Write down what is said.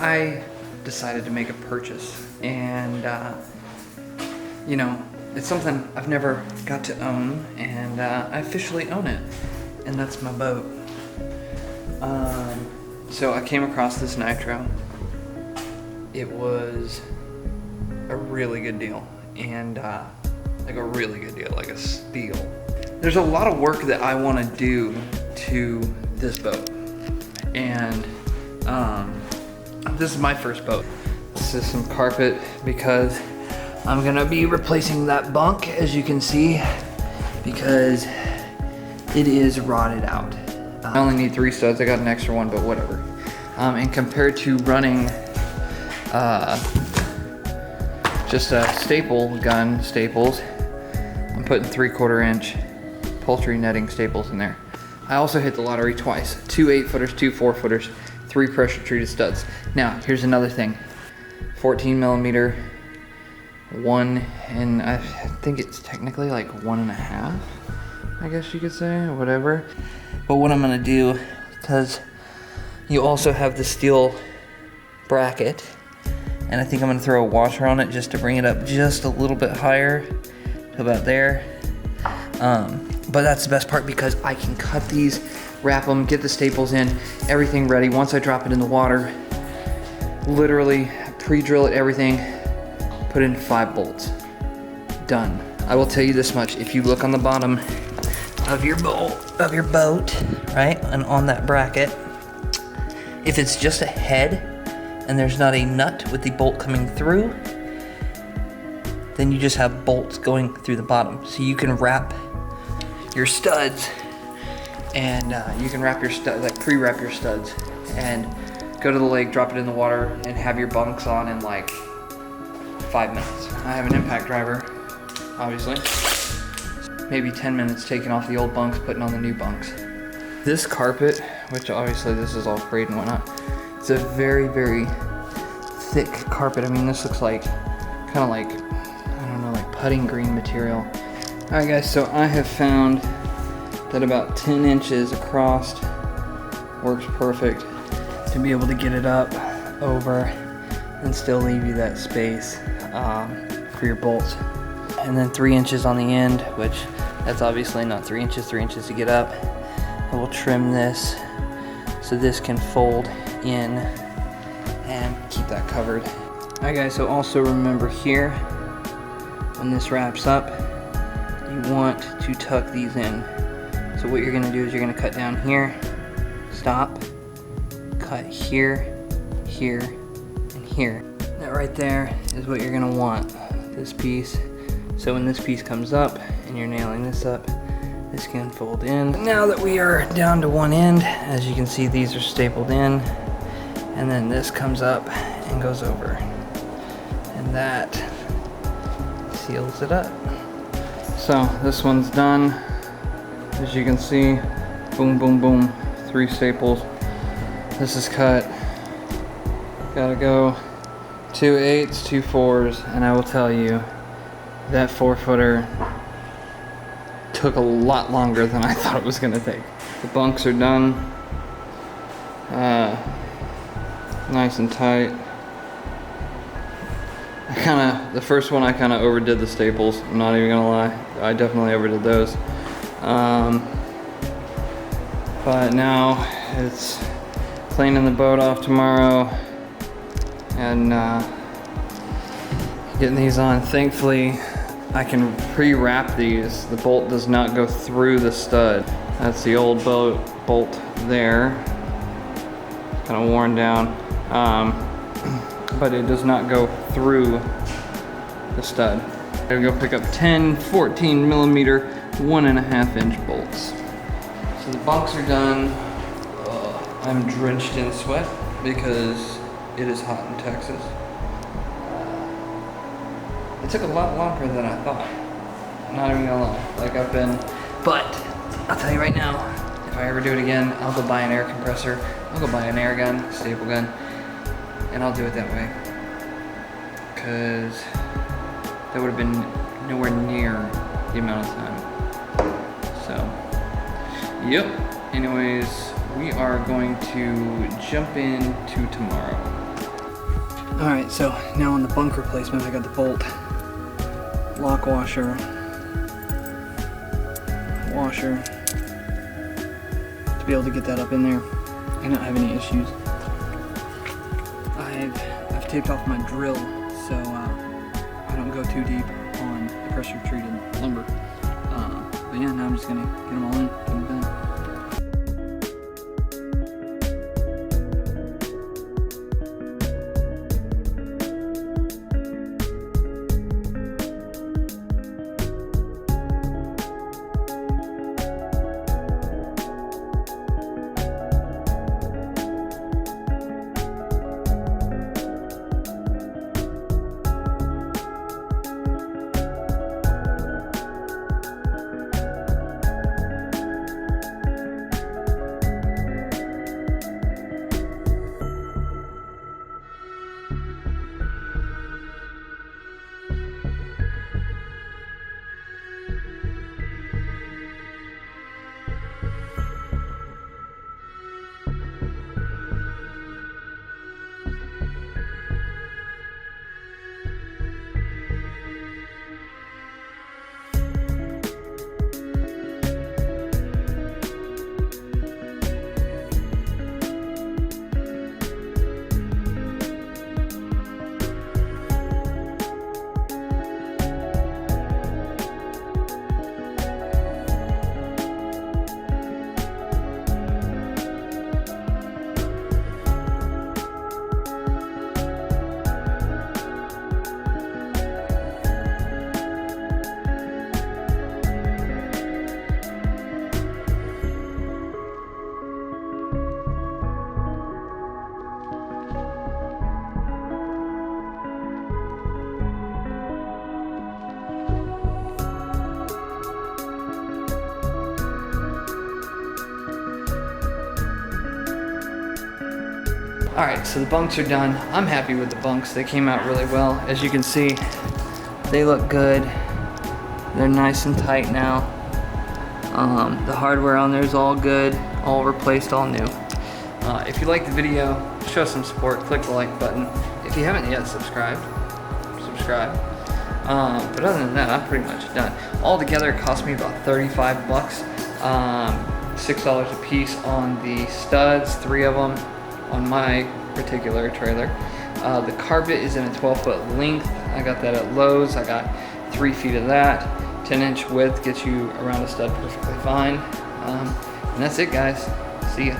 I decided to make a purchase, and you know, it's something I've never got to own, and I officially own it, and that's my boat. So I came across this Nitro. It was a really good deal, and like a really good deal, like a steal. There's a lot of work that I want to do to this boat, and this is my first boat. This is some carpet because I'm gonna be replacing that bunk, as you can see, because it is rotted out. I only need 3 studs. I got an extra one, but whatever. And compared to running just a staple gun staples, I'm putting 3/4 inch upholstery netting staples in there. I also hit the lottery twice. 2 8-footers, 2 4-footers, 3 pressure treated studs. Now, here's another thing. 14 millimeter, 1, and I think it's technically like 1.5, I guess you could say, or whatever. But what I'm gonna do, because you also have the steel bracket, and I think I'm gonna throw a washer on it just to bring it up just a little bit higher to about there. But that's the best part, because I can cut these, wrap them, get the staples in, everything ready. Once I drop it in the water, literally pre-drill it, everything, put in 5 bolts. Done. I will tell you this much: if you look on the bottom of your boat, right, and on that bracket, if it's just a head and there's not a nut with the bolt coming through, then you just have bolts going through the bottom. So you can wrap your studs, and you can wrap your studs, like pre-wrap your studs, and go to the lake, drop it in the water, and have your bunks on in like 5 minutes. I have an impact driver, obviously. Maybe 10 minutes taking off the old bunks, putting on the new bunks. This carpet, which obviously this is all frayed and whatnot, it's a very, very thick carpet. I mean, this looks like, kind of like, I don't know, like putting green material. All right, guys, so I have found that about 10 inches across works perfect to be able to get it up over and still leave you that space for your bolts. And then 3 inches on the end, which that's obviously not 3 inches, 3 inches to get up. And we'll trim this so this can fold in and keep that covered. All right, guys, so also remember here, when this wraps up, you want to tuck these in. So what you're gonna do is you're gonna cut down here, stop, cut here, here, and here. That right there is what you're gonna want, this piece. So when this piece comes up and you're nailing this up, this can fold in. Now that we are down to one end, as you can see, these are stapled in, and then this comes up and goes over. And that seals it up. So this one's done. As you can see, boom, boom, boom, 3 staples. This is cut. Gotta go 2 8s, 2 4s, and I will tell you, that 4-footer took a lot longer than I thought it was gonna take. The bunks are done. Nice and tight. The first one I kinda overdid the staples, I'm not even gonna lie. I definitely overdid those. But now it's cleaning the boat off tomorrow and getting these on. Thankfully, I can pre-wrap these. The bolt does not go through the stud. That's the old bolt there. Kind of worn down. But it does not go through the stud. I'm gonna go pick up 10 14 millimeter 1.5 inch bolts. So the bunks are done. I'm drenched in sweat because it is hot in Texas. It took a lot longer than I thought. I'm not even gonna lie. But I'll tell you right now, if I ever do it again, I'll go buy an air compressor. I'll go buy an air gun, staple gun, and I'll do it that way. Cause that would have been nowhere near the amount of time. So, yep. Anyways, we are going to jump into tomorrow. Alright, so now on the bunk replacement, I got the bolt, lock washer, to be able to get that up in there. I don't have any issues. I've taped off my drill so I don't go too deep on the pressure treated lumber. But yeah, now I'm just gonna get them all in, get them done. Alright, so the bunks are done. I'm happy with the bunks. They came out really well. As you can see, they look good. They're nice and tight now. The hardware on there is all good, all replaced, all new. If you liked the video, show some support, click the like button. If you haven't yet subscribe. But other than that, I'm pretty much done. Altogether, it cost me about 35 bucks. $6 a piece on the studs, 3 of them on my particular trailer. The carpet is in a 12-foot length. I got that at Lowe's. I got 3 feet of that. 10-inch width gets you around a stud perfectly fine. And that's it, guys. See ya.